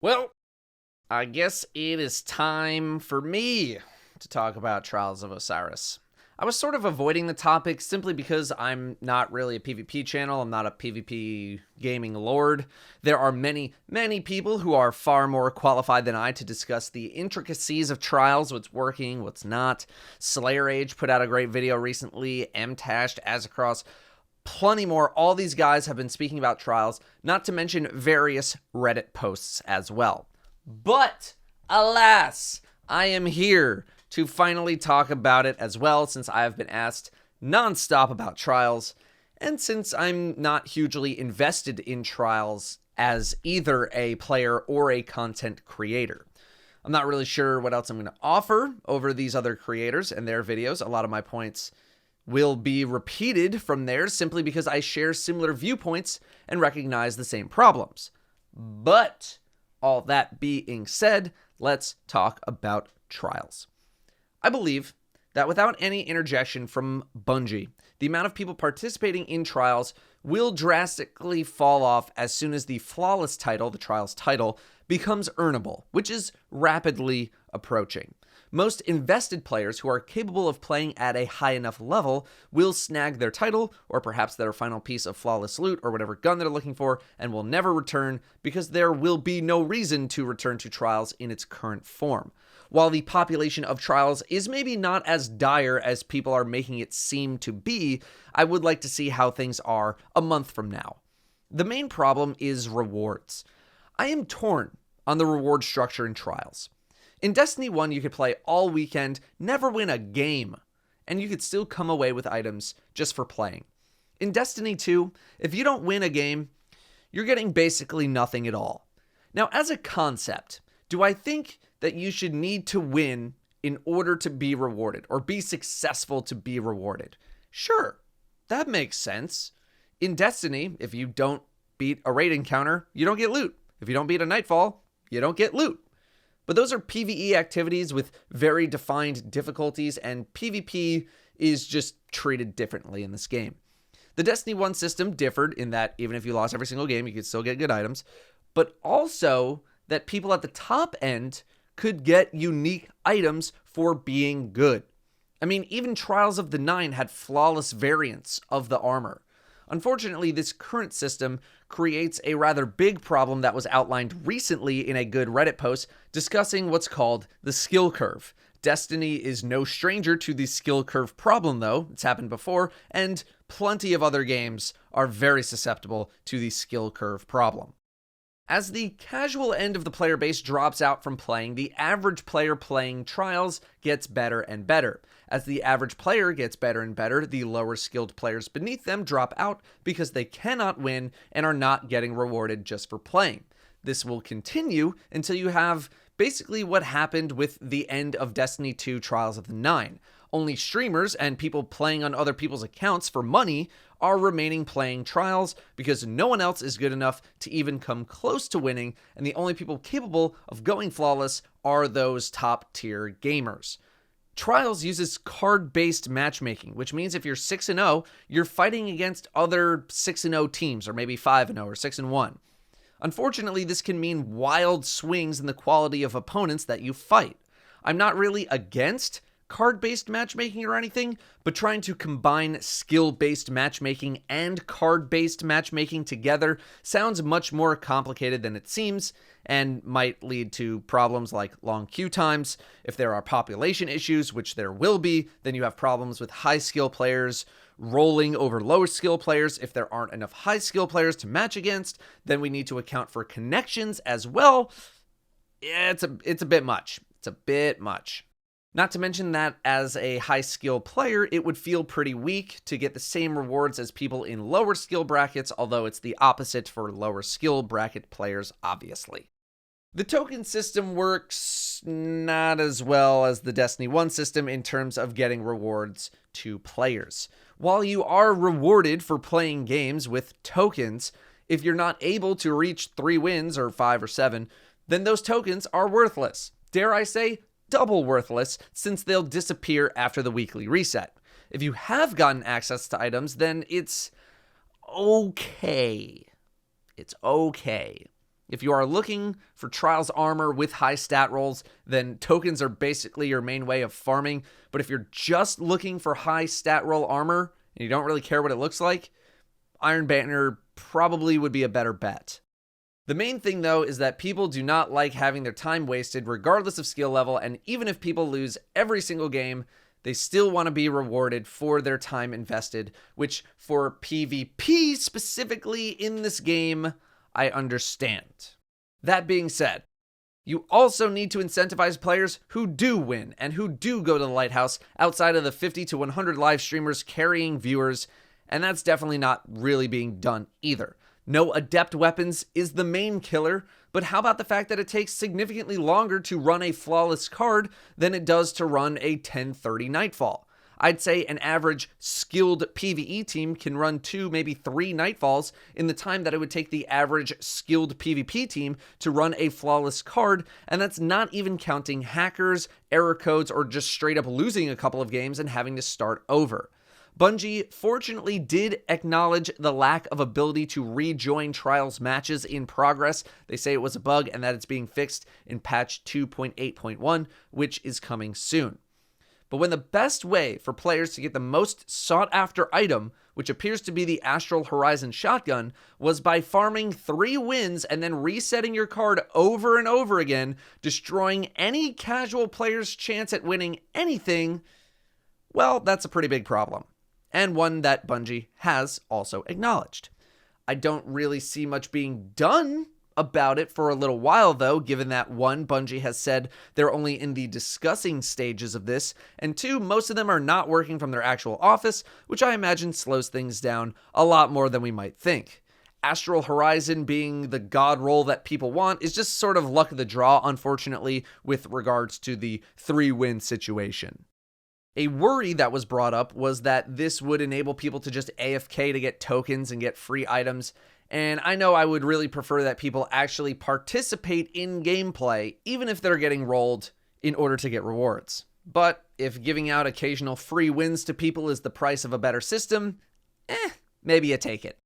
Well, I guess it is time for me to talk about Trials of Osiris. I was sort of avoiding the topic simply because I'm not really a PvP channel. I'm not a PvP gaming lord. There are many, many people who are far more qualified than I to discuss the intricacies of Trials, what's working, what's not. Slayer Age put out a great video recently. Mtashed, Azacross, plenty more. All these guys have been speaking about Trials, not to mention various Reddit posts as well. But, alas, I am here to finally talk about it as well, since I have been asked nonstop about Trials, and since I'm not hugely invested in Trials as either a player or a content creator. I'm not really sure what else I'm going to offer over these other creators and their videos. A lot of my points will be repeated from theirs simply because I share similar viewpoints and recognize the same problems. But all that being said, let's talk about Trials. I believe that without any interjection from Bungie, the amount of people participating in Trials will drastically fall off as soon as the flawless title, the Trials title, becomes earnable, which is rapidly approaching. Most invested players who are capable of playing at a high enough level will snag their title, or perhaps their final piece of flawless loot, or whatever gun they're looking for, and will never return because there will be no reason to return to Trials in its current form. While the population of Trials is maybe not as dire as people are making it seem to be, I would like to see how things are a month from now. The main problem is rewards. I am torn on the reward structure in Trials. In Destiny 1, you could play all weekend, never win a game, and you could still come away with items just for playing. In Destiny 2, if you don't win a game, you're getting basically nothing at all. Now, as a concept, do I think that you should need to win in order to be rewarded, or be successful to be rewarded? Sure, that makes sense. In Destiny, if you don't beat a raid encounter, you don't get loot. If you don't beat a nightfall, you don't get loot. But those are PvE activities with very defined difficulties, and PvP is just treated differently in this game. The Destiny 1 system differed in that even if you lost every single game, you could still get good items, but also that people at the top end could get unique items for being good. I mean, even Trials of the Nine had flawless variants of the armor. Unfortunately, this current system creates a rather big problem that was outlined recently in a good Reddit post discussing what's called the skill curve. Destiny is no stranger to the skill curve problem, though. It's happened before, and plenty of other games are very susceptible to the skill curve problem. As the casual end of the player base drops out from playing, the average player playing Trials gets better and better. As the average player gets better and better, the lower skilled players beneath them drop out because they cannot win and are not getting rewarded just for playing. This will continue until you have basically what happened with the end of Destiny 2 Trials of the Nine. Only streamers and people playing on other people's accounts for money are remaining playing Trials because no one else is good enough to even come close to winning, and the only people capable of going flawless are those top tier gamers. Trials uses card-based matchmaking, which means if you're 6-0, you're fighting against other 6-0 teams, or maybe 5-0 or 6-1. Unfortunately, this can mean wild swings in the quality of opponents that you fight. I'm not really against card-based matchmaking or anything, but trying to combine skill-based matchmaking and card-based matchmaking together sounds much more complicated than it seems, and might lead to problems like long queue times. If there are population issues, which there will be, then you have problems with high-skill players rolling over low-skill players. If there aren't enough high-skill players to match against, then we need to account for connections as well. Yeah, it's a bit much. It's a bit much. Not to mention that as a high skill player, it would feel pretty weak to get the same rewards as people in lower skill brackets, although it's the opposite for lower skill bracket players, obviously. The token system works not as well as the Destiny 1 system in terms of getting rewards to players. While you are rewarded for playing games with tokens, if you're not able to reach 3 wins or 5 or 7, then those tokens are worthless. Dare I say, double worthless, since they'll disappear after the weekly reset. If you have gotten access to items, then it's okay. It's okay. If you are looking for Trials armor with high stat rolls, then tokens are basically your main way of farming. But if you're just looking for high stat roll armor and you don't really care what it looks like, Iron Banner probably would be a better bet. The main thing though is that people do not like having their time wasted regardless of skill level, and even if people lose every single game, they still want to be rewarded for their time invested, which for PvP specifically in this game, I understand. That being said, you also need to incentivize players who do win and who do go to the Lighthouse outside of the 50 to 100 live streamers carrying viewers, and that's definitely not really being done either. No Adept Weapons is the main killer, but how about the fact that it takes significantly longer to run a flawless card than it does to run a 1030 Nightfall? I'd say an average skilled PvE team can run 2, maybe 3 Nightfalls in the time that it would take the average skilled PvP team to run a flawless card, and that's not even counting hackers, error codes, or just straight up losing a couple of games and having to start over. Bungie fortunately did acknowledge the lack of ability to rejoin Trials matches in progress. They say it was a bug and that it's being fixed in patch 2.8.1, which is coming soon. But when the best way for players to get the most sought after item, which appears to be the Astral Horizon shotgun, was by farming 3 wins and then resetting your card over and over again, destroying any casual player's chance at winning anything, well, that's a pretty big problem. And one that Bungie has also acknowledged. I don't really see much being done about it for a little while though, given that 1, Bungie has said they're only in the discussing stages of this, and 2, most of them are not working from their actual office, which I imagine slows things down a lot more than we might think. Astral Horizon being the god roll that people want is just sort of luck of the draw, unfortunately, with regards to the 3-win situation. A worry that was brought up was that this would enable people to just AFK to get tokens and get free items, and I know I would really prefer that people actually participate in gameplay, even if they're getting rolled in order to get rewards. But if giving out occasional free wins to people is the price of a better system, maybe you take it.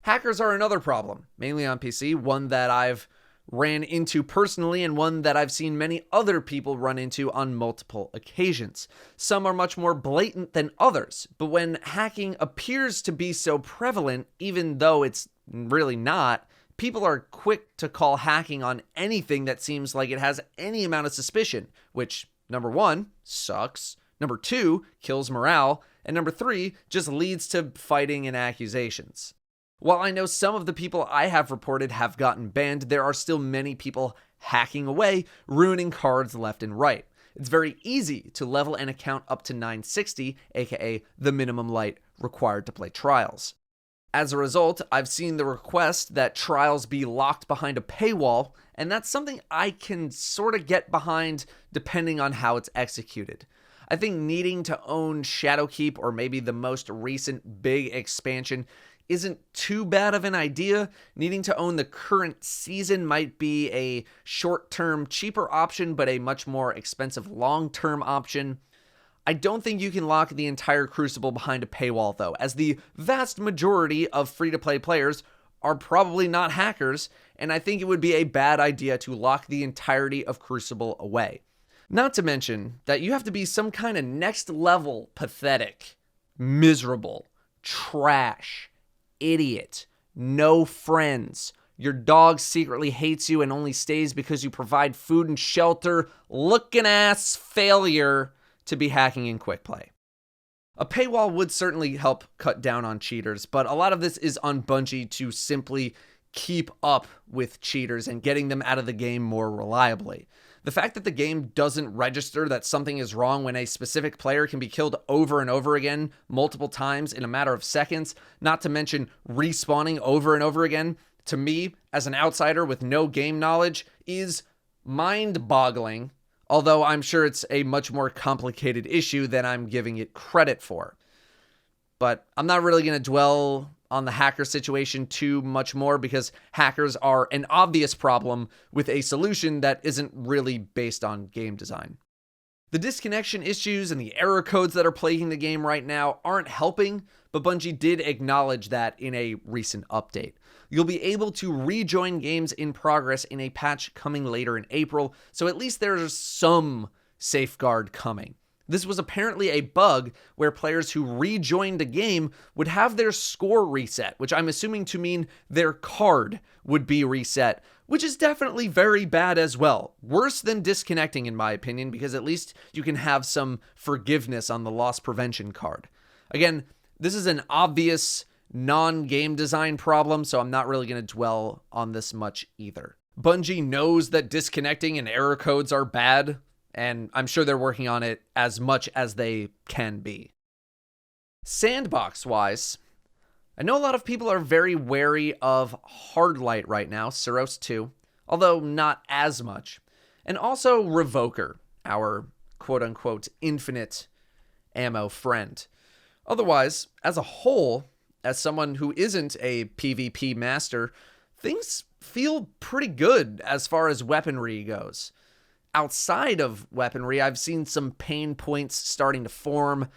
Hackers are another problem, mainly on PC, one that I've ran into personally and one that I've seen many other people run into on multiple occasions. Some are much more blatant than others, but when hacking appears to be so prevalent, even though it's really not, people are quick to call hacking on anything that seems like it has any amount of suspicion, which, number 1, sucks, number 2, kills morale, and number 3, just leads to fighting and accusations. While I know some of the people I have reported have gotten banned, there are still many people hacking away, ruining cards left and right. It's very easy to level an account up to 960, aka the minimum light required to play Trials. As a result, I've seen the request that Trials be locked behind a paywall, and that's something I can sort of get behind depending on how it's executed. I think needing to own Shadowkeep or maybe the most recent big expansion isn't too bad of an idea. Needing to own the current season might be a short-term, cheaper option, but a much more expensive long-term option. I don't think you can lock the entire Crucible behind a paywall, though, as the vast majority of free-to-play players are probably not hackers, and I think it would be a bad idea to lock the entirety of Crucible away. Not to mention that you have to be some kind of next-level pathetic, miserable, trash, idiot, no friends, your dog secretly hates you and only stays because you provide food and shelter, looking ass failure to be hacking in quick play. A paywall would certainly help cut down on cheaters, but a lot of this is on Bungie to simply keep up with cheaters and getting them out of the game more reliably. The fact that the game doesn't register that something is wrong when a specific player can be killed over and over again multiple times in a matter of seconds, not to mention respawning over and over again, to me, as an outsider with no game knowledge, is mind-boggling, although I'm sure it's a much more complicated issue than I'm giving it credit for. But I'm not really going to dwell on the hacker situation too much more because hackers are an obvious problem with a solution that isn't really based on game design. The disconnection issues and the error codes that are plaguing the game right now aren't helping, but Bungie did acknowledge that in a recent update. you'll be able to rejoin games in progress in a patch coming later in April, so at least there's some safeguard coming. This was apparently a bug where players who rejoined a game would have their score reset, which I'm assuming to mean their card would be reset, which is definitely very bad as well. Worse than disconnecting, in my opinion, because at least you can have some forgiveness on the loss prevention card. Again, this is an obvious non-game design problem, so I'm not really going to dwell on this much either. Bungie knows that disconnecting and error codes are bad, and I'm sure they're working on it as much as they can be. Sandbox-wise, I know a lot of people are very wary of Hardlight right now, Suros 2, although not as much, and also Revoker, our quote-unquote infinite ammo friend. Otherwise, as a whole, as someone who isn't a PvP master, things feel pretty good as far as weaponry goes. Outside of weaponry, I've seen some pain points starting to form,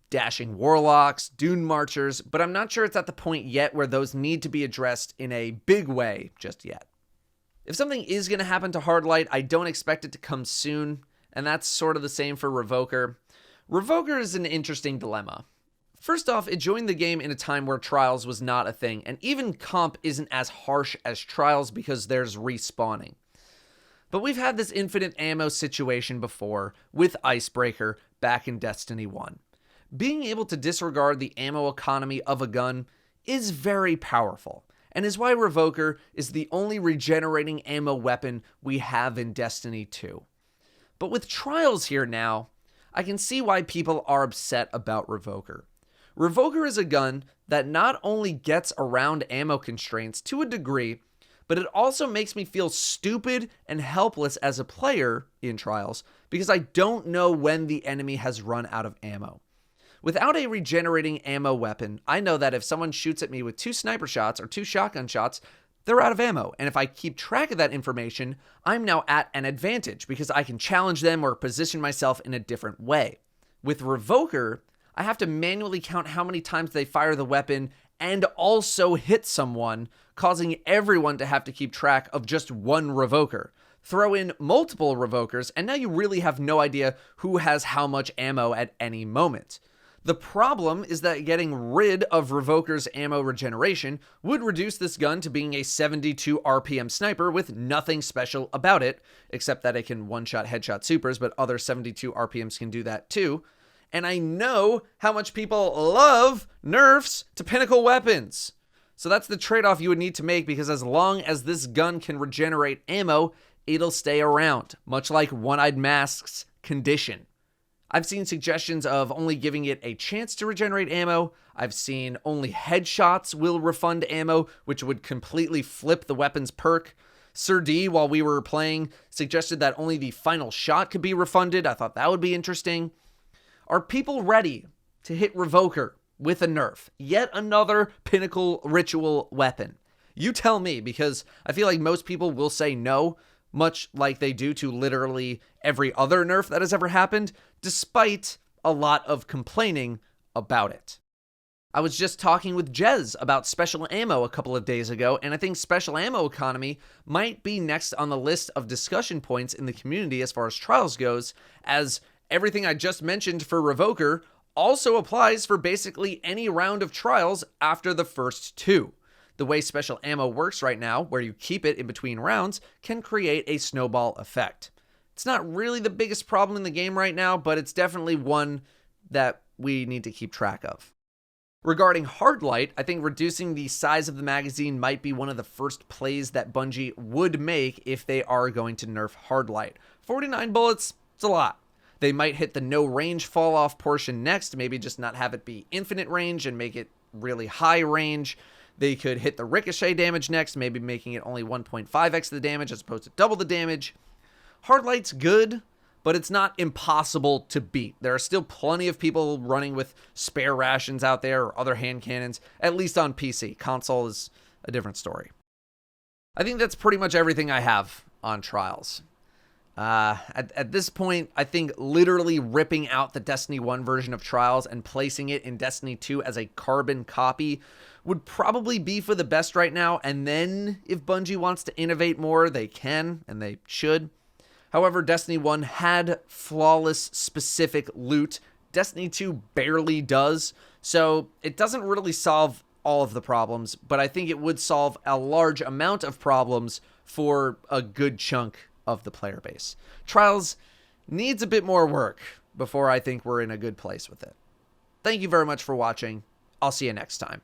dashing warlocks, dune marchers, but I'm not sure it's at the point yet where those need to be addressed in a big way just yet. If something is going to happen to Hardlight, I don't expect it to come soon, and that's sort of the same for Revoker. Revoker is an interesting dilemma. First off, it joined the game in a time where Trials was not a thing, and even comp isn't as harsh as Trials because there's respawning. But we've had this infinite ammo situation before with Icebreaker back in Destiny 1. Being able to disregard the ammo economy of a gun is very powerful, and is why Revoker is the only regenerating ammo weapon we have in Destiny 2. But with Trials here now, I can see why people are upset about Revoker. Revoker is a gun that not only gets around ammo constraints to a degree, but it also makes me feel stupid and helpless as a player in Trials because I don't know when the enemy has run out of ammo. Without a regenerating ammo weapon, I know that if someone shoots at me with 2 sniper shots or 2 shotgun shots, they're out of ammo. And if I keep track of that information, I'm now at an advantage because I can challenge them or position myself in a different way. With Revoker, I have to manually count how many times they fire the weapon and also hit someone, causing everyone to have to keep track of just one Revoker. Throw in multiple Revokers, and now you really have no idea who has how much ammo at any moment. The problem is that getting rid of Revoker's ammo regeneration would reduce this gun to being a 72 RPM sniper with nothing special about it, except that it can one-shot headshot supers, but other 72 RPMs can do that too. And I know how much people love nerfs to pinnacle weapons. So that's the trade-off you would need to make, because as long as this gun can regenerate ammo, it'll stay around, much like One-Eyed Mask's condition. I've seen suggestions of only giving it a chance to regenerate ammo. I've seen only headshots will refund ammo, which would completely flip the weapon's perk. Sir D, while we were playing, suggested that only the final shot could be refunded. I thought that would be interesting. Are people ready to hit Revoker with a nerf? Yet another pinnacle ritual weapon. You tell me, because I feel like most people will say no, much like they do to literally every other nerf that has ever happened, despite a lot of complaining about it. I was just talking with Jez about special ammo a couple of days ago, and I think special ammo economy might be next on the list of discussion points in the community as far as Trials goes, as everything I just mentioned for Revoker also applies for basically any round of Trials after the first 2. The way special ammo works right now, where you keep it in between rounds, can create a snowball effect. It's not really the biggest problem in the game right now, but it's definitely one that we need to keep track of. Regarding Hardlight, I think reducing the size of the magazine might be one of the first plays that Bungie would make if they are going to nerf Hardlight. 49 bullets, it's a lot. They might hit the no range fall off portion next, maybe just not have it be infinite range and make it really high range. They could hit the ricochet damage next, maybe making it only 1.5x the damage as opposed to double the damage. Hardlight's good, but it's not impossible to beat. There are still plenty of people running with spare rations out there or other hand cannons, at least on PC. Console is a different story. I think that's pretty much everything I have on Trials. At this point, I think literally ripping out the Destiny 1 version of Trials and placing it in Destiny 2 as a carbon copy would probably be for the best right now. And then if Bungie wants to innovate more, they can and they should. However, Destiny 1 had flawless specific loot. Destiny 2 barely does. So it doesn't really solve all of the problems, but I think it would solve a large amount of problems for a good chunk of the player base. Trials needs a bit more work before I think we're in a good place with it. Thank you very much for watching. I'll see you next time.